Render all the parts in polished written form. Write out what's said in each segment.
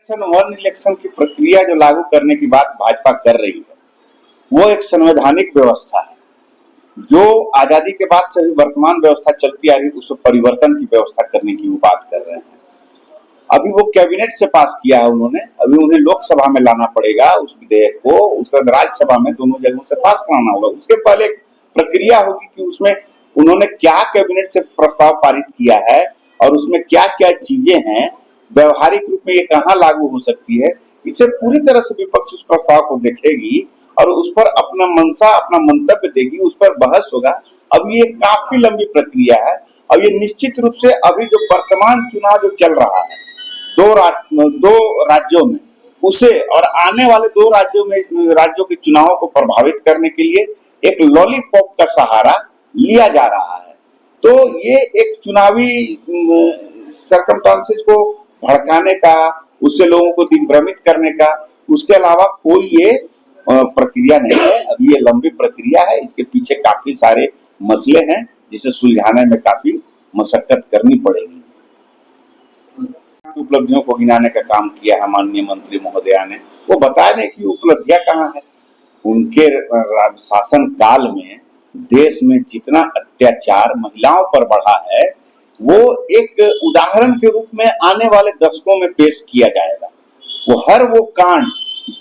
Election one election की प्रक्रिया जो लागू करने की बात भाजपा कर रही है वो एक संवैधानिक व्यवस्था है जो आजादी के बाद से वर्तमान व्यवस्था चलती आ रही है, उसको परिवर्तन की व्यवस्था करने की वो बात कर रहे हैं। अभी वो कैबिनेट से पास किया है उन्होंने, अभी उन्हें लोकसभा में लाना पड़ेगा उस विधेयक को, उसका राज्यसभा में दोनों जगहों से पास कराना होगा। उसके पहले एक प्रक्रिया होगी कि उसमें उन्होंने क्या कैबिनेट से प्रस्ताव पारित किया है और उसमें क्या क्या चीजें हैं, व्यवहारिक रूप में ये कहाँ लागू हो सकती है। इसे पूरी तरह से विपक्ष उस प्रस्ताव को देखेगी और उस पर अपना मंशा, अपना मंतव्य देगी, उस पर बहस होगा। अब ये काफी लंबी प्रक्रिया है और ये निश्चित रूप से अभी जो वर्तमान चुनाव जो चल रहा है दो राज्यों में, उसे और आने वाले दो राज्यों के चुनावों को प्रभावित करने के लिए एक लॉलीपॉप का सहारा लिया जा रहा है। तो ये एक चुनावी सर्कमस्टेंसेस को भड़काने का, उससे लोगों को दिग्भ्रमित करने का, उसके अलावा कोई ये प्रक्रिया नहीं है। अभी ये लंबी प्रक्रिया है, इसके पीछे काफी सारे मसले हैं जिसे सुलझाने में काफी मशक्कत करनी पड़ेगी। उपलब्धियों को गिनाने का काम किया है माननीय मंत्री महोदया ने, वो बता दें कि उपलब्धियां कहाँ है। उनके शासन काल में देश में जितना अत्याचार महिलाओं पर बढ़ा है वो एक उदाहरण के रूप में आने वाले दशकों में पेश किया जाएगा। वो कांड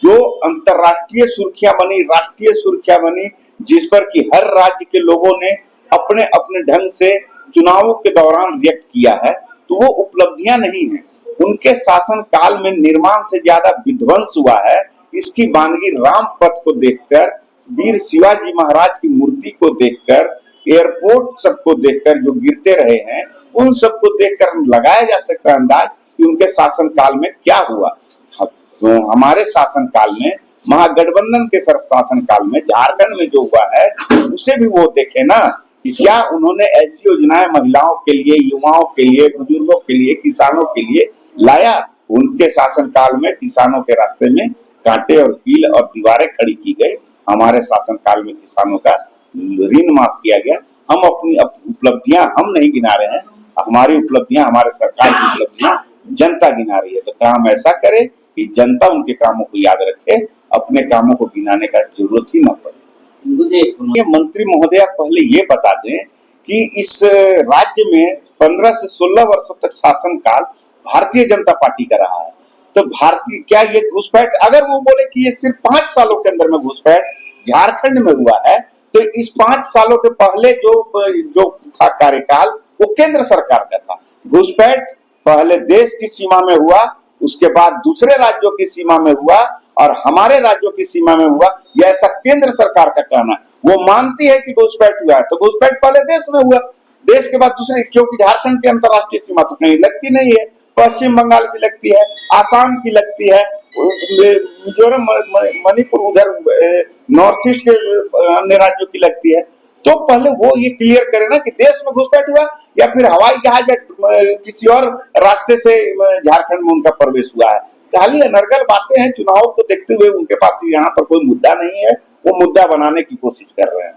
जो अंतरराष्ट्रीय सुर्खियां बनी, राष्ट्रीय सुर्खियां बनी, जिस पर कि हर राज्य के लोगों ने अपने अपने ढंग से चुनावों के दौरान रिएक्ट किया है, तो वो उपलब्धियां नहीं है। उनके शासन काल में निर्माण से ज्यादा विध्वंस हुआ है। इसकी वानगी रामपथ को देखकर, वीर शिवाजी महाराज की मूर्ति को देखकर, एयरपोर्ट सबको देखकर जो गिरते रहे हैं, उन सबको देखकर लगाया जा सकता है अंदाज कि उनके शासन काल में क्या हुआ। हमारे शासन काल में, महागठबंधन के शासन काल में झारखंड में जो हुआ है उसे भी वो देखे ना कि क्या उन्होंने ऐसी योजनाएं महिलाओं के लिए, युवाओं के लिए, बुजुर्गों के लिए, किसानों के लिए लाया। उनके शासन काल में किसानों के रास्ते में कांटे और कील और दीवारें खड़ी की गई। हमारे शासन काल में किसानों का ऋण माफ किया गया। हम अपनी उपलब्धियां हम नहीं गिना रहे हैं, हमारी उपलब्धियां, हमारे सरकार की उपलब्धियां जनता गिना रही है। तो क्या हम ऐसा करें कि जनता उनके कामों को याद रखे, अपने कामों को गिनाने का जरूरत ही न पड़े। मंत्री महोदया पहले ये बता दें कि इस राज्य में 15 से 16 वर्षों तक शासन काल भारतीय जनता पार्टी का रहा है। तो भारतीय क्या ये घुसपैठ, अगर वो बोले कि ये सिर्फ 5 सालों के अंदर में घुसपैठ झारखंड में हुआ है, तो इस 5 सालों के पहले जो था कार्यकाल वो केंद्र सरकार का था। घुसपैठ पहले देश की सीमा में हुआ, उसके बाद दूसरे राज्यों की सीमा में हुआ और हमारे राज्यों की सीमा में हुआ। यह ऐसा केंद्र सरकार का कहना है। वो मानती है कि घुसपैठ हुआ है, तो घुसपैठ पहले देश में हुआ, देश के बाद दूसरे, क्योंकि झारखंड की अंतर्राष्ट्रीय सीमा तो कहीं लगती नहीं है। पश्चिम बंगाल की लगती है, आसाम की लगती है, मिजोरम, मणिपुर, उधर नॉर्थ ईस्ट के अन्य राज्यों की लगती है। तो पहले वो ये क्लियर करे ना कि देश में घुसपैठ हुआ या फिर हवाई जहाज किसी और रास्ते से झारखंड में उनका प्रवेश हुआ है। खाली अनर्गल बातें हैं। चुनाव को देखते हुए उनके पास यहाँ पर कोई मुद्दा नहीं है, वो मुद्दा बनाने की कोशिश कर रहे हैं।